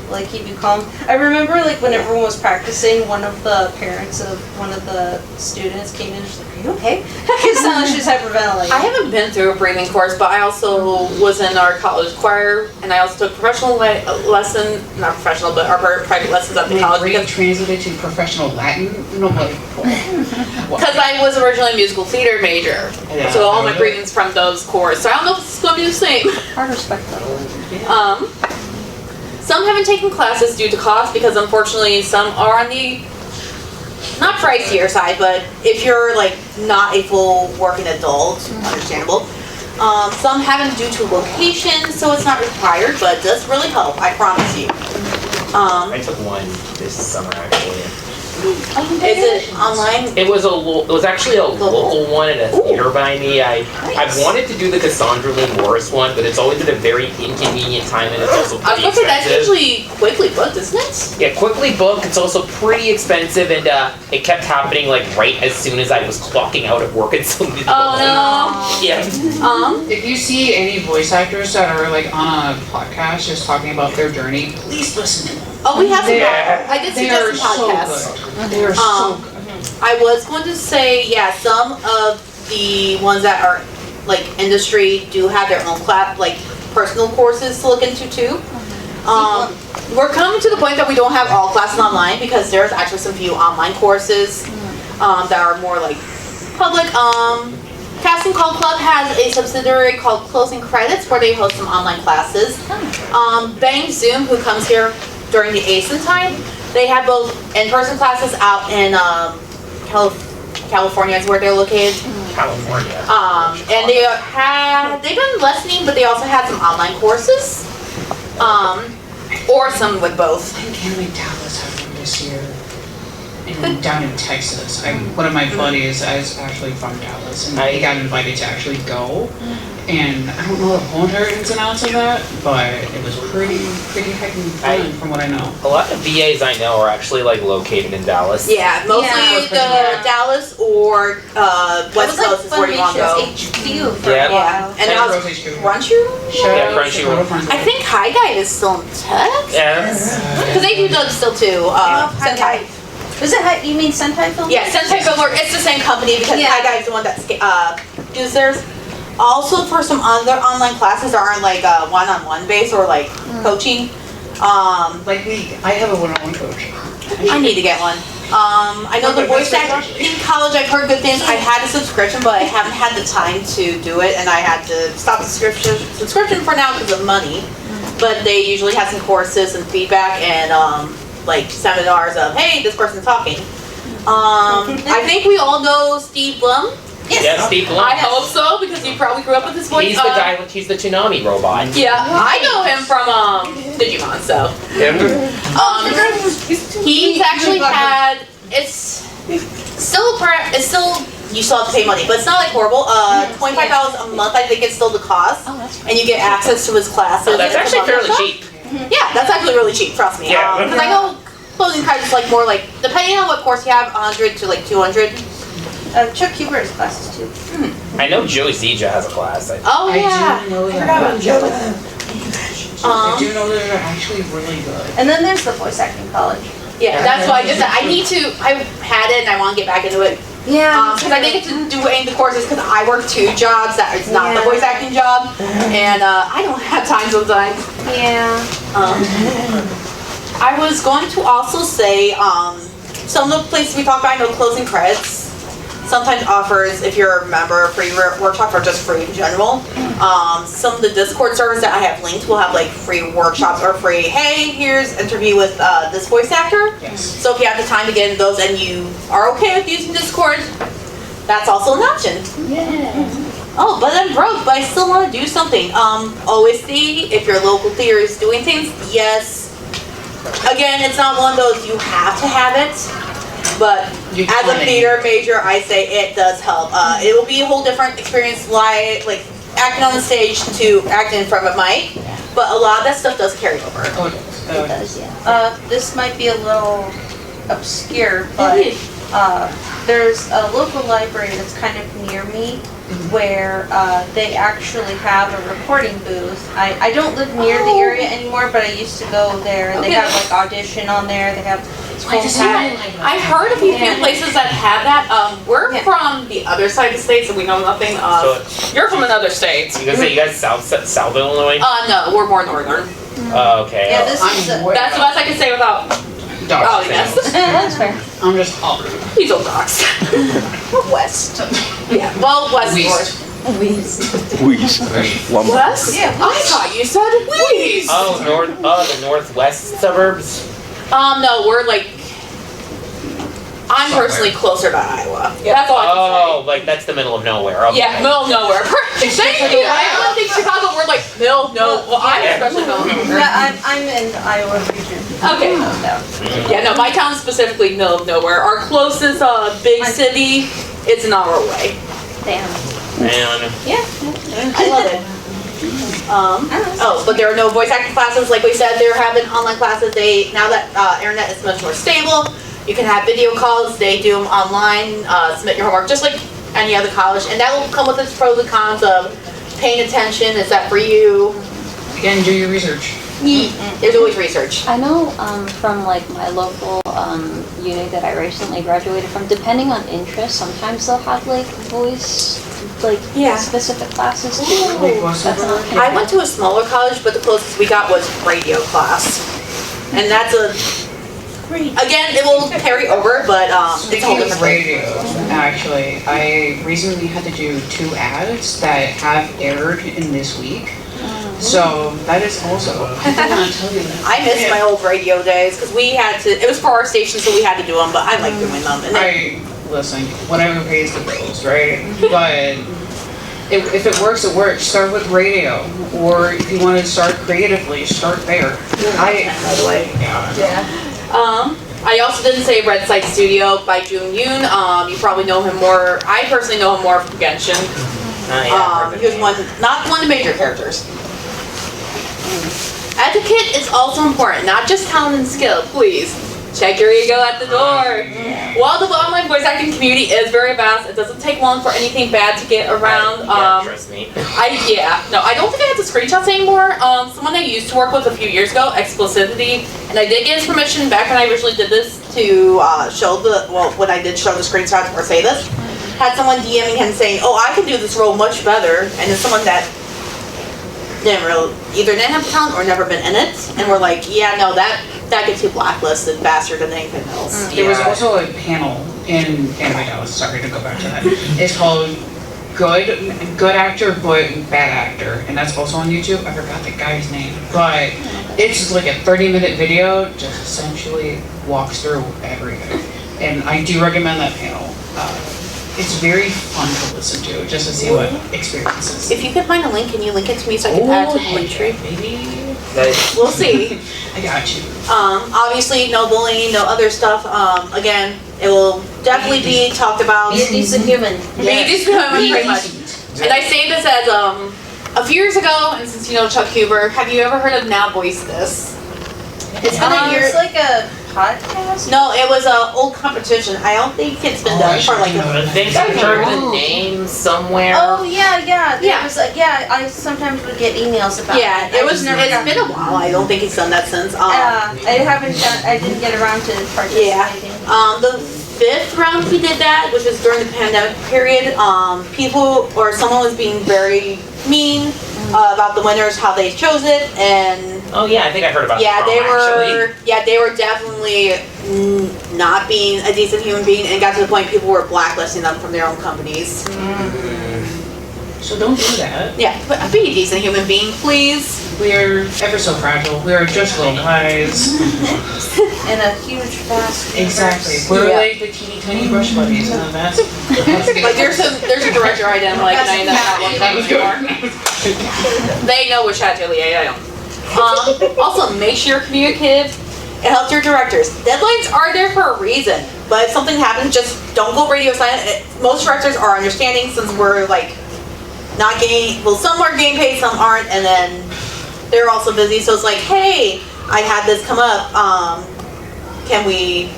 like keep you calm. I remember like when everyone was practicing, one of the parents of one of the students came in and was like, "Are you okay?" Because she's hyperventilating. I haven't been through a breathing course, but I also was in our college choir, and I also took professional lesson, not professional, but our private lessons at the college. Because translated to professional Latin? Nobody. Because I was originally a musical theater major, so all my breathing's from those courses. So I don't know if it's going to be the same. I respect that. Some haven't taken classes due to cost because unfortunately some are on the not pricier side, but if you're like not a full working adult, understandable. Some haven't due to location, so it's not required, but it does really help, I promise you. I took one this summer actually. Is it online? It was actually a local one at a theater by me. I've wanted to do the Cassandra Lynn Morris one, but it's always at a very inconvenient time, and it's also pretty expensive. That's usually quickly booked, isn't it? Yeah, quickly booked. It's also pretty expensive, and it kept happening like right as soon as I was clocking out of work and so many people. Oh no. Yeah. If you see any voice actors that are like on a podcast just talking about their journey, please listen to them. Oh, we have some. I did They suggest are some podcasts. so good. They are so good. I was going to say, yeah, some of the ones that are like industry do have their own class, like personal courses to look into too. We're coming to the point that we don't have all classes online because there's actually some few online courses that are more like public. Casting Call Club has a subsidiary called Closing Credits where they host some online classes. Bang Zoom, who comes here during the ASIN time, they have both in-person classes out in California is where they're located. California. And they've been lessening, but they also had some online courses, or some with both. I think Henry Dallas had one this year. Down in Texas. One of my buddies is actually from Dallas, and he got invited to actually go. And I don't know the whole entire ins and outs of that, but it was pretty heckin' fun from what I know. A lot of VAs I know are actually like located in Dallas. Yeah, mostly the Dallas or West Coast is where you want to go. HQ for a while. And now it's Crunchyroll? Yeah, Crunchyroll. I think High Guide is still in Texas. Yes. Because they do those still too. Sentai. Is it, you mean Sentai Film? Yeah, Sentai Film, it's the same company because High Guide is the one that does theirs. Also, for some other online classes that aren't like one-on-one based or like coaching. I have a one-on-one coach. I need to get one. I know the voice acting in college, I've heard good things. I had a subscription, but I haven't had the time to do it, and I had to stop the subscription for now because of money. But they usually have some courses and feedback and like seminars of, hey, this person's talking. I think we all know Steve Blum. Yes, Steve Blum. I hope so, because you probably grew up with his voice. He's the guy, he's the Toonami robot. Yeah, I know him from Digimon, so. He's actually had, it's still, you still have to pay money, but it's not like horrible. $25 a month, I think it's still the cost. Oh, that's and you get access to his classes. Oh, that's actually fairly cheap. Yeah, that's actually really cheap, trust me. Yeah. Because I know closing credits like more like, depending on what course you have, 100 to like 200. Chuck Huber has classes too. I know Joey Zija has a class. Oh yeah. I do know that. I do know that they're actually really good. And then there's the voice acting college. Yeah, that's why I did that. I had it and I want to get back into it. Yeah. Because I didn't get to do any of the courses because I work 2 jobs that it's not the voice acting job, and I don't have time sometimes. Yeah. I was going to also say some of the places we talked about, I know Closing Credits sometimes offers, if you're a member, a free workshop or just free in general. Some of the Discord servers that I have linked will have like free workshops or free, hey, here's interview with this voice actor. Yes. So if you have the time to get into those and you are okay with using Discord, that's also an option. Yeah. Oh, but I'm broke, but I still want to do something. OSD, if your local theater is doing things, yes. Again, it's not one of those you have to have it. But as a theater major, I say it does help. It will be a whole different experience, like acting on the stage to acting in front of a mic. But a lot of that stuff does carry over. It does, yeah. This might be a little obscure, but there's a local library that's kind of near me where they actually have a recording booth. I don't live near the area anymore, but I used to go there. They have like audition on there. They have I've heard of a few places that have that. We're from the other side of the state, so we know nothing of. You're from another state. You guys South Illinois? No, we're more northern. Oh, okay. Yeah, this is That's the best I can say without. Oh, yes. That's fair. I'm just He's old dogs. west. Yeah, well, west Wheeze. West? Yeah, I thought you said Wheeze. Oh, the northwest suburbs? No, we're like. I'm personally closer to Iowa. Yeah, that's all I can Oh, like that's the middle of nowhere. Okay. Yeah, middle of nowhere. Thank you. I don't think Chicago. We're like middle. No, well, I'm especially middle of nowhere. Yeah, I'm in the Iowa region. Okay. Yeah, no, my town's specifically middle of nowhere. Our closest big city is an hour away. Damn. Man. Yeah, I love it. Oh, but there are no voice acting classes. Like we said, they're having online classes. Now that internet is much more stable, you can have video calls. They do them online. Submit your homework just like any other college, and that will come with its pros and cons of paying attention. Is that for you? again, do your research. There's always research. I know from like my local uni that I recently graduated from, depending on interest, sometimes they'll have like voice specific classes too. I went to a smaller college, but the closest we got was radio class. And that's again, it will carry over, but it's a whole Speaking different of radio, actually, I recently had to do 2 ads that have aired in this week. So that is also. I miss my old radio days because we had to. It was for our station, so we had to do them. But I like doing them. And Listen, whatever pays the bills, right? But if it works, it works. Start with radio, or if you want to start creatively, start there. By the way. I also didn't say Red Side Studio by Jun Yoon. You probably know him more. I personally know him more from Genshin. He was not one of the major characters. Etiquette is also important, not just talent and skill. Please check your ego at the door. While the online voice acting community is very vast, it doesn't take long for anything bad to get around. Trust me. I don't think I have the screenshots anymore. Someone I used to work with a few years ago, Explicitity, and I did get his permission back when I originally did this to show when I did show the screenshots or say this, had someone DMing him saying, "Oh, I can do this role much better," and it's someone that either didn't have talent or never been in it, and we're like, yeah, no, that gets you blacklisted faster than anything else. There was also a panel in Anime Dallas, sorry to go back to that. It's called Good Actor but Bad Actor, and that's also on YouTube. I forgot the guy's name, but it's like a 30-minute video, just essentially walks through everything, and I do recommend that panel. It's very fun to listen to, just to see what experiences. If you could find a link, can you link it to me so I can add to the link tree? Maybe. We'll see. I got you. Obviously, no bullying, no other stuff. Again, it will definitely be talked about. Be a decent human. Be a decent human, pretty much. And I say this as a few years ago, and since you know Chuck Huber, have you ever heard of Now Voice This? It's been a year. It's like a podcast? No, it was an old competition. I don't think it's been done for like I think I heard the name somewhere. Oh yeah. There was I sometimes would get emails about it. It's been a while. I don't think he's done that since. I didn't get around to participating. The 5th round he did that, which was during the pandemic period. Someone was being very mean about the winners, how they chose it, and oh yeah, I think I heard about that. They were definitely not being a decent human being, and got to the point people were blacklisting them from their own companies. So don't do that. Yeah, but be a decent human being, please. We are ever so fragile. We are just little guys. In a huge, fast Exactly. We're like the teeny tiny brush buddies. That's like there's a director I didn't like, and I ended up not liking anymore. They know which Atelier I am. Also, make sure you're communicative. It helps your directors. Deadlines are there for a reason. But if something happens, just don't go radio silent. Most directors are understanding since we're like not getting, well, some are getting paid, some aren't, and then they're also busy. So it's like, hey, I had this come up. Can we,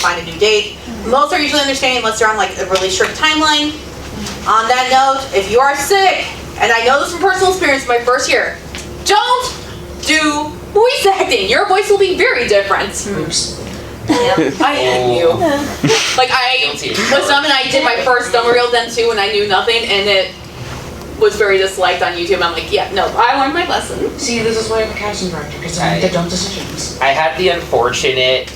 find a new date? Most are usually understanding unless they're on like a really strict timeline. On that note, if you are sick, and I know this from personal experience my first year, don't do voice acting. Your voice will be very different. I hate you. Like I was dumb and I did my first dumb reel then too and I knew nothing and it was very disliked on YouTube. I'm like, yeah, no, I learned my lesson. See, this is why I'm a casting director, because I make the dumb decisions. I had the unfortunate,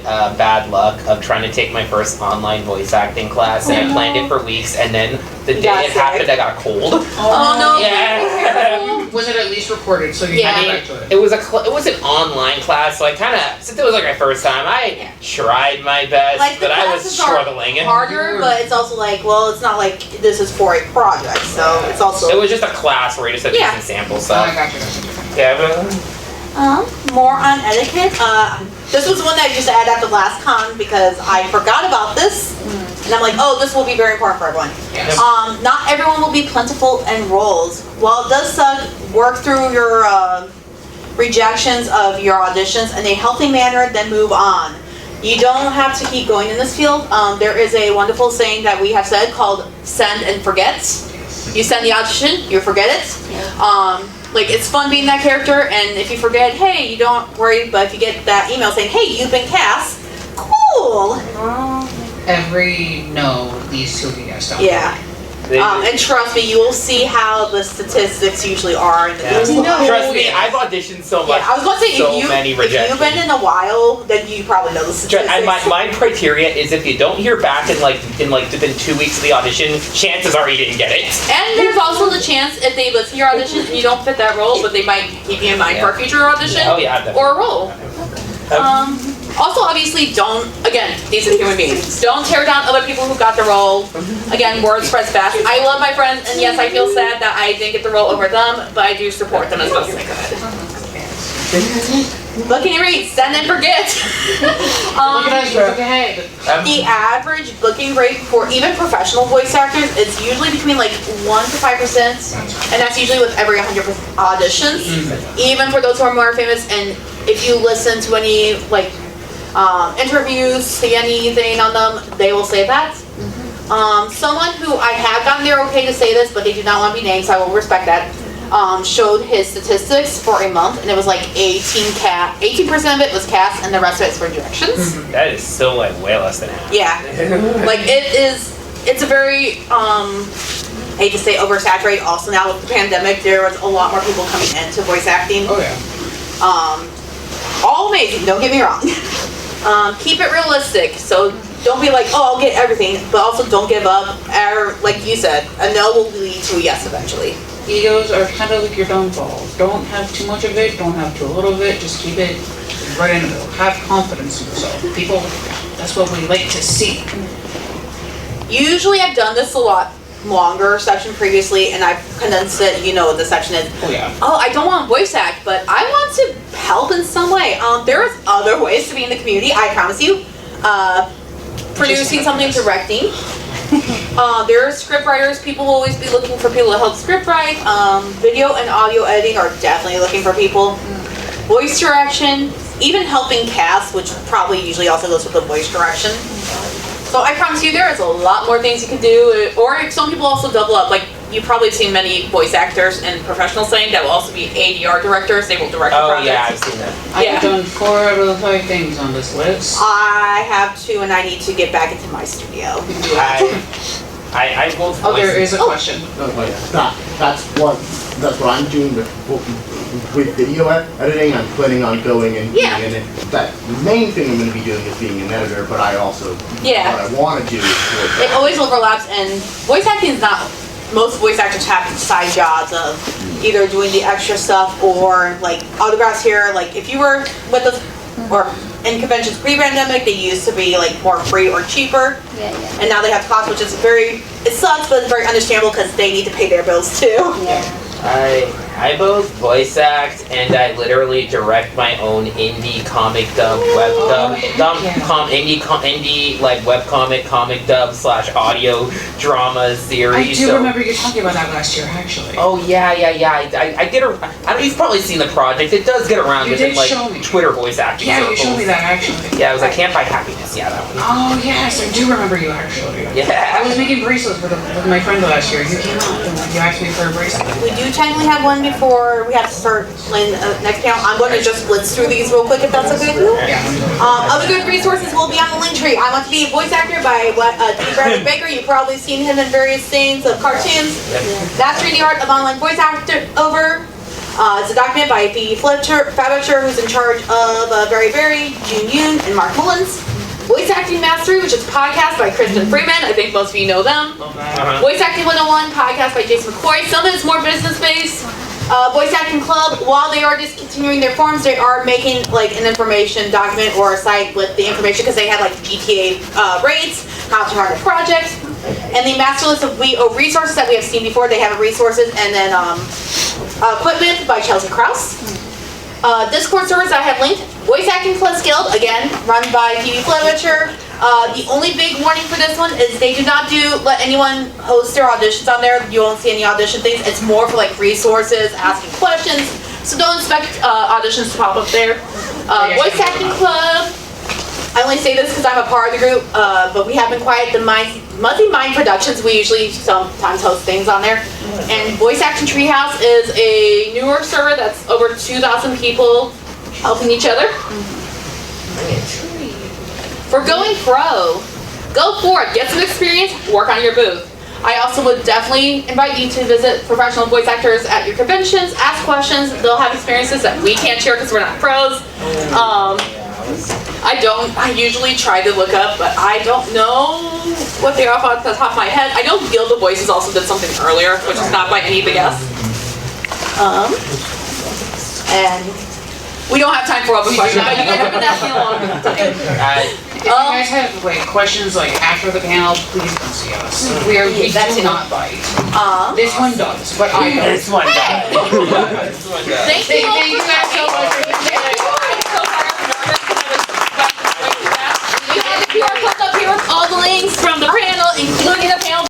bad luck of trying to take my first online voice acting class, and I planned it for weeks, and then the day it happened, I got a cold. Oh no! Yeah. Was it at least recorded so you can go back to it? It was an online class, so I kind of, since it was like my first time, I tried my best, like, but I was struggling. Harder, but it's also like, well, it's not like this is for a project, so it's also. It was just a class where you just had to do some sample stuff. I gotcha. Yeah, but. More on etiquette. This was one that I used to add at the last con because I forgot about this. And I'm like, oh, this will be very important for everyone. Yes. Not everyone will be plentiful in roles. While it does suck, work through your rejections of your auditions in a healthy manner, then move on. You don't have to keep going in this field. There is a wonderful saying that we have said called send and forget. You send the audition, you forget it. Like, it's fun being that character, and if you forget, hey, you don't worry, but if you get that email saying, hey, you've been cast, cool! Every no leads to a yes. Yeah. And trust me, you will see how the statistics usually are in the Trust me, I've auditioned so much. Yeah, I was going to say, so if many rejections. you've been in a while, then you probably know the statistics. And my criteria is if you don't hear back in within 2 weeks of the audition, chances are you didn't get it. And there's also the chance if they listen to your audition and you don't fit that role, but they might keep you in mind for a future audition or a role. Also, obviously, don't, again, these are human beings. Don't tear down other people who got the role. Again, word spreads fast. I love my friends, and yes, I feel sad that I didn't get the role over them, but I do support them as best as I could. Booking and read, send and forget. The average booking rate for even professional voice actors is usually between like 1 to 5%, and that's usually with every 100 auditions. Even for those who are more famous, and if you listen to any like interviews, see anything on them, they will say that. Someone who I have gotten there okay to say this, but they do not want to be named, so I will respect that. Showed his statistics for a month, and it was like 18% of it was cast, and the rest of it's for directions. That is still like way less than half. Yeah, like it's a very hate to say oversaturated. Also now with the pandemic, there was a lot more people coming into voice acting. Oh yeah. All amazing. Don't get me wrong. Keep it realistic. So don't be like, oh, I'll get everything, but also don't give up. Like you said, a no will lead to a yes eventually. Egos are kind of like your downfall. Don't have too much of it, don't have too little of it, just keep it right in the middle. Have confidence in yourself. People, that's what we like to see. Usually I've done this a lot longer section previously, and I've condensed it, you know what the section is. Oh yeah. Oh, I don't want voice act, but I want to help in some way. There's other ways to be in the community, I promise you. Producing something, directing. There are script writers. People will always be looking for people to help script write. Video and audio editing are definitely looking for people. Voice direction, even helping cast, which probably usually also goes with the voice direction. So I promise you there is a lot more things you can do, or some people also double up. Like, you've probably seen many voice actors and professionals saying that will also be ADR directors. They will direct the project. Oh yeah, I've seen that. I've done 4 out of the 5 things on this list. I have 2, and I need to get back into my studio. I will. Oh, there is a question. That's what I'm doing with video editing. I'm planning on going and being in it. The main thing I'm going to be doing is being an editor, but I also what I want to do is it always overlaps, and voice acting is not. Most voice actors have side jobs of either doing the extra stuff or like autographs here. Like if you were with us or in conventions pre-pandemic, they used to be like more free or cheaper. And now they have costs, which is it sucks, but it's very understandable because they need to pay their bills too. I I both voice act and I literally direct my own indie comic dub, web dub, indie like webcomic, comic dub / audio drama series. I do remember you talking about that last year, actually. Oh yeah. I get I don't. You've probably seen the project. It does get around within like Twitter voice acting. Yeah, circles. you showed me that actually. Yeah, it was like Can't Buy Happiness. Yeah, that one. Oh yes, I do remember you actually. Yeah. I was making bracelets with my friend last year. You came out and you asked me for a bracelet. We do technically have one before we have to start playing next panel. I'm going to just blitz through these real quick if that's okay with you. Yeah. Other good resources will be on the link tree. I Want to Be a Voice Actor by D. Bradley Baker. You've probably seen him in various things of cartoons. Mastering the Art of Online Voice Actor Over. It's a document by the Fletcher, who's in charge of Very Very, June Yoon, and Mark Mullins. Voice Acting Mastery, which is a podcast by Kristen Freeman. I think most of you know them. Voice Acting 101, podcast by Jason McCoy. Some of it's more business-based. Voice Acting Club, while they are discontinuing their forums, they are making like an information document or a site with the information because they have like GTA rates, how to run a project, and the master list of resources that we have seen before. They have resources and then equipment by Chelsea Krause. Discord servers I have linked. Voice Acting Plus Guild, again, run by TV Fletcher. The only big warning for this one is they do not let anyone host their auditions on there. You won't see any audition things. It's more for like resources, asking questions. So don't expect auditions to pop up there. Voice Acting Club. I only say this because I'm a part of the group, but we have been quiet. The monthly Mind Productions, we usually sometimes host things on there. And Voice Acting Treehouse is a newer server that's over 2,000 people helping each other. For going pro, go for it. Get some experience, work on your booth. I also would definitely invite you to visit professional voice actors at your conventions, ask questions. They'll have experiences that we can't share because we're not pros. I usually try to look up, but I don't know what they are off the top of my head. I know Guild of Voices also did something earlier, which is not by any big guess. And we don't have time for open questions, but you guys have been asking a long time. If you guys have like questions like after the panel, please come see us. We do not bite. This one does, but I know. This one does. Thank you guys so much.